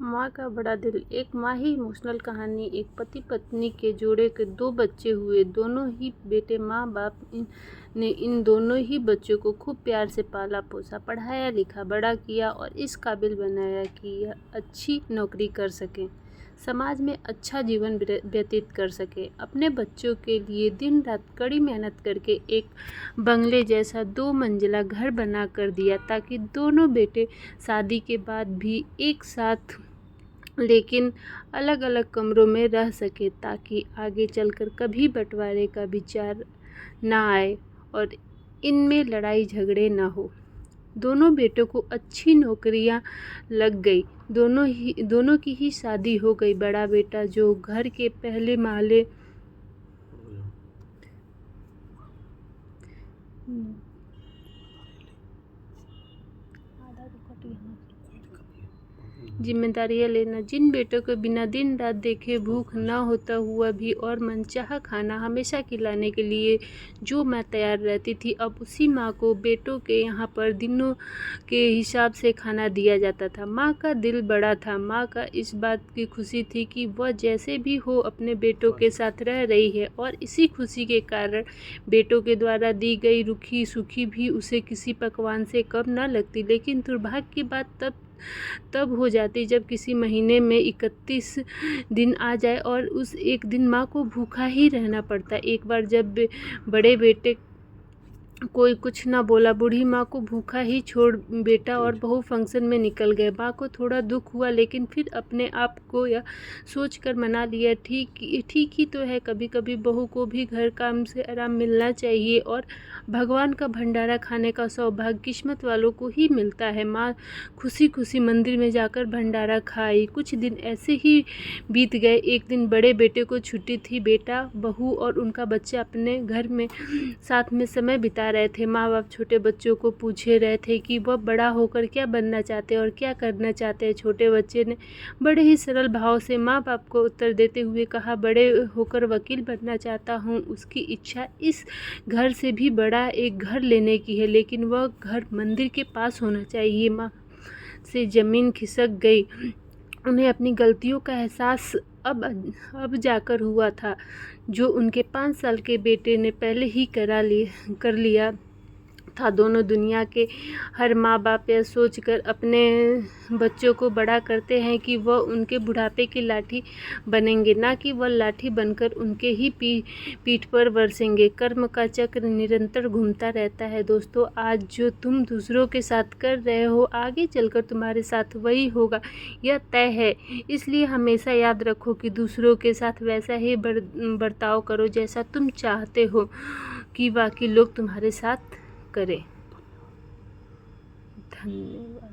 माँ का बड़ा दिल। एक माँ ही इमोशनल कहानी। एक पति पत्नी के जोड़े के 2 बच्चे हुए। दोनों ही बेटे माँ बाप ने इन दोनों ही बच्चों को खूब प्यार से पाला पोसा, पढ़ाया लिखा, बड़ा किया और इस काबिल बनाया कि यह अच्छी नौकरी कर सकें, समाज में अच्छा जीवन व्यतीत कर सके। अपने बच्चों के लिए दिन रात कड़ी मेहनत करके एक बंगले जैसा 2 मंजिला घर बना कर दिया ताकि दोनों बेटे शादी के बाद भी एक साथ लेकिन अलग अलग कमरों में रह सके, ताकि आगे चलकर कभी बंटवारे का विचार ना आए और इनमें लड़ाई झगड़े ना हो। दोनों बेटों को अच्छी नौकरियां लग गई। दोनों की ही शादी हो गई। बड़ा बेटा जो घर के पहले माले जिम्मेदारियां लेना, जिन बेटों को बिना दिन रात देखे भूख न होता हुआ भी और मनचाहा खाना हमेशा खिलाने के लिए जो माँ तैयार रहती थी, अब उसी माँ को बेटों के यहाँ पर दिनों के हिसाब से खाना दिया जाता था। माँ का दिल बड़ा था। माँ का इस बात की खुशी थी कि वह जैसे भी हो अपने बेटों के साथ रह रही है और इसी खुशी के कारण बेटों के द्वारा दी गई रूखी सूखी भी उसे किसी पकवान से कम न लगती। लेकिन दुर्भाग्य की बात तब हो जाती जब किसी महीने में 31 दिन आ जाए और उस एक दिन माँ को भूखा ही रहना पड़ता। एक बार जब बड़े बेटे कोई कुछ ना बोला, बूढ़ी माँ को भूखा ही छोड़ बेटा और बहू फंक्शन में निकल गए। माँ को थोड़ा दुख हुआ, लेकिन फिर अपने आप को यह सोचकर मना लिया, ठीक ही तो है, कभी कभी बहू को भी घर काम से आराम मिलना चाहिए और भगवान का भंडारा खाने का सौभाग्य किस्मत वालों को ही मिलता है। माँ खुशी खुशी मंदिर में जाकर भंडारा खाई। कुछ दिन ऐसे ही बीत गए। एक दिन बड़े बेटे को छुट्टी थी। बेटा, बहू और उनका बच्चा अपने घर में साथ में समय बिता रहे थे। माँ बाप छोटे बच्चों को पूछे रहे थे कि वह बड़ा होकर क्या बनना चाहते हैं और क्या करना चाहते हैं। छोटे बच्चे ने बड़े ही सरल भाव से माँ बाप को उत्तर देते हुए कहा, बड़े होकर वकील बनना चाहता हूँ। उसकी इच्छा इस घर से भी बड़ा एक घर लेने की है, लेकिन वह घर मंदिर के पास होना चाहिए। माँ से जमीन खिसक गई। उन्हें अपनी गलतियों का एहसास अब जाकर हुआ था, जो उनके 5 साल के बेटे ने पहले ही कर लिया था। दोनों दुनिया के हर माँ बाप यह सोचकर अपने बच्चों को बड़ा करते हैं कि वह उनके बुढ़ापे की लाठी बनेंगे, ना कि वह लाठी बनकर उनके ही पीठ पर बरसेंगे। कर्म का चक्र निरंतर घूमता रहता है दोस्तों। आज जो तुम दूसरों के साथ कर रहे हो, आगे चलकर तुम्हारे साथ वही होगा, यह तय है। इसलिए हमेशा याद रखो कि दूसरों के साथ वैसा ही बर्ताव करो जैसा तुम चाहते हो कि बाकी लोग तुम्हारे साथ करें। धन्यवाद।